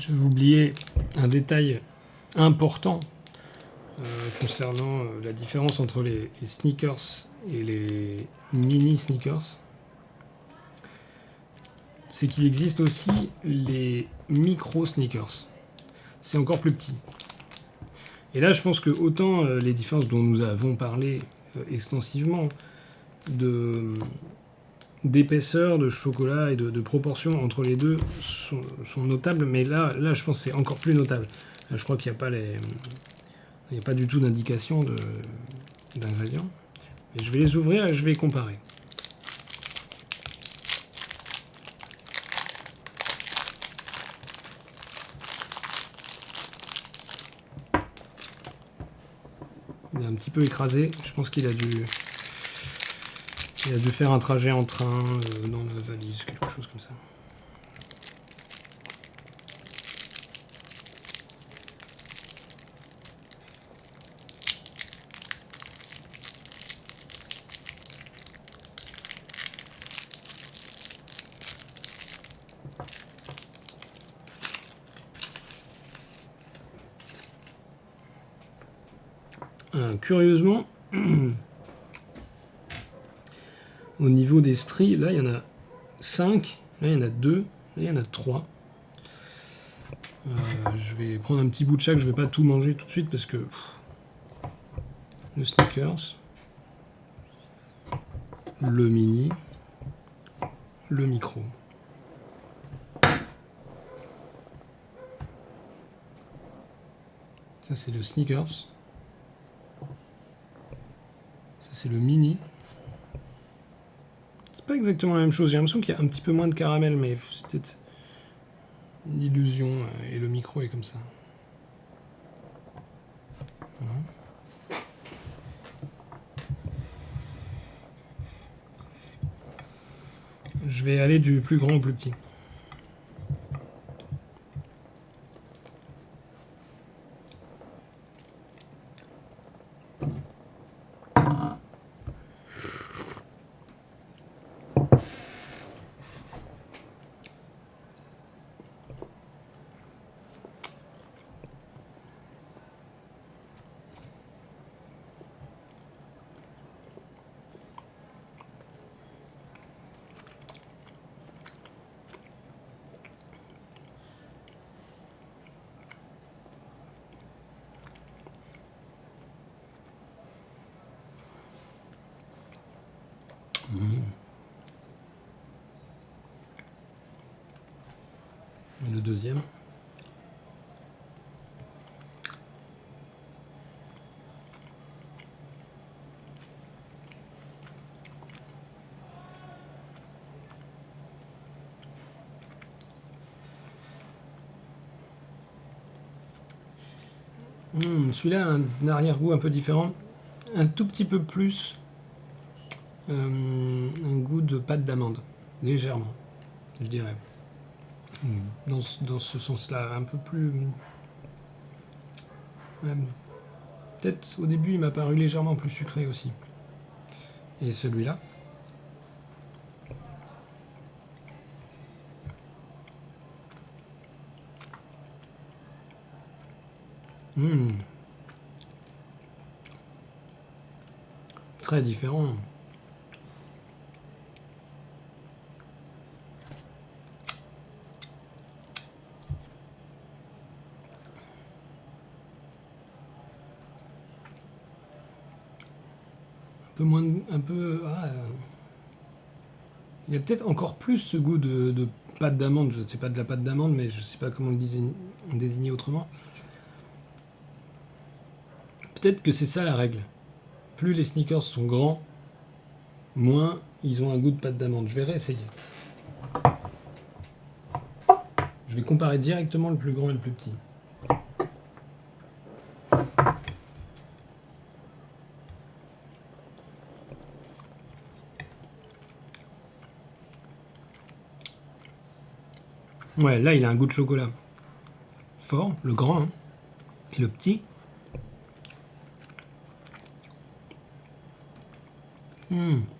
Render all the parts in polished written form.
Je vais oublier un détail important concernant la différence entre les sneakers et les mini sneakers. C'est qu'il existe aussi les micro sneakers. C'est encore plus petit. Et là, je pense que autant les différences dont nous avons parlé extensivement d'épaisseur, de chocolat et de proportion entre les deux sont notables, mais là, je pense que c'est encore plus notable. Là, je crois qu'il n'y a pas il n'y a pas du tout d'indication d'ingrédients. Et je vais les ouvrir et je vais comparer. Il est un petit peu écrasé. Je pense qu'il a dû faire un trajet en train, dans la valise, quelque chose comme ça. Curieusement, au niveau des stries, là il y en a 5, là il y en a 2, là il y en a 3. Je vais prendre un petit bout de chaque, je ne vais pas tout manger tout de suite parce que le Snickers, le mini, le micro. Ça c'est le Snickers. Ça c'est le mini. C'est pas exactement la même chose, j'ai l'impression qu'il y a un petit peu moins de caramel, mais c'est peut-être une illusion, et le micro est comme ça. Voilà. Je vais aller du plus grand au plus petit. Le deuxième. Celui-là a un arrière-goût un peu différent, un tout petit peu plus un goût de pâte d'amande, légèrement, je dirais. Dans ce sens-là, un peu plus... peut-être au début il m'a paru légèrement plus sucré aussi. Et celui-là, très différent. Un peu moins, il y a peut-être encore plus ce goût de pâte d'amande. Je ne sais pas de la pâte d'amande, mais je ne sais pas comment le désigner autrement. Peut-être que c'est ça la règle. Plus les sneakers sont grands, moins ils ont un goût de pâte d'amande. Je vais réessayer. Je vais comparer directement le plus grand et le plus petit. Ouais, là il a un goût de chocolat fort, le grand, hein, et le petit.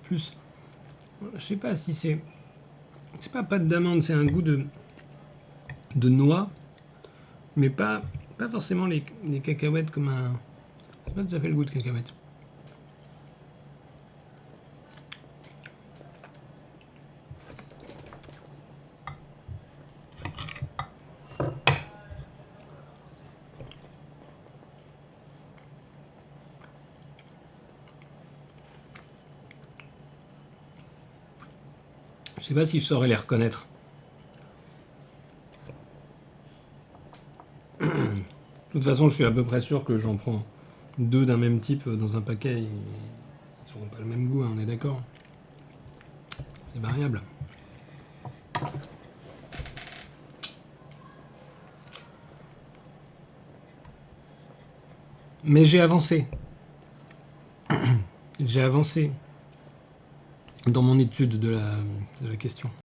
Plus, je sais pas si c'est pas pâte d'amande, c'est un goût de noix Mais pas forcément les cacahuètes comme un... C'est pas tout à fait le goût de cacahuètes. Je sais pas si je saurais les reconnaître. De toute façon, je suis à peu près sûr que j'en prends 2 d'un même type dans un paquet. Ils n'auront pas le même goût, hein, on est d'accord. C'est variable. Mais j'ai avancé. J'ai avancé dans mon étude de la question.